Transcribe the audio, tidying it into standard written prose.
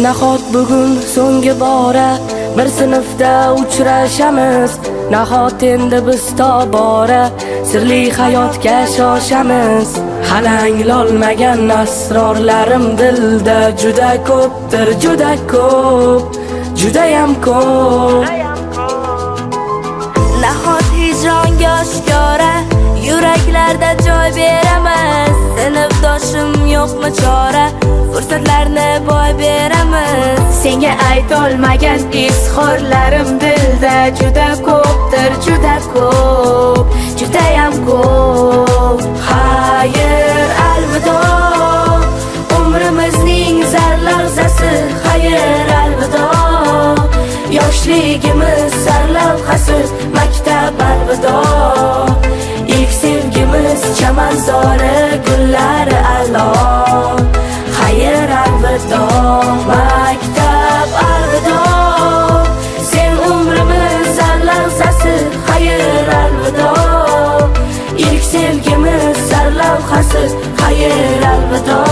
Nahot bugun so'nggi bora bir sinfda uchrashamiz, nahot endi biz tobora sirli hayotga shoshamiz. Hali anglolmagan asrorlarim dilda juda ko'pdir, juda ko'p, judayam ko'p. Nahot hijronga oshkora yuraklarda joy beramiz. Sinfdoshim yo'qmi chora, fursatlarni boy beramiz. Senga aytolmagan izhorlarim dilda juda ko'pdir, juda ko'p, judayam ko'p. Xayr, alvido, umrimizning zarlavzasi. Xayr, alvido, yoshligimiz sarlavhasi. Maktab, alvido, ilk sevgimiz chamanzori, gullari a'lo. Xayr, alvido, maktab, alvido, sen umrimiz zarlavzasi. Xayr, alvido, ilk sevgimiz sarlavhasi. Xayr, alvido.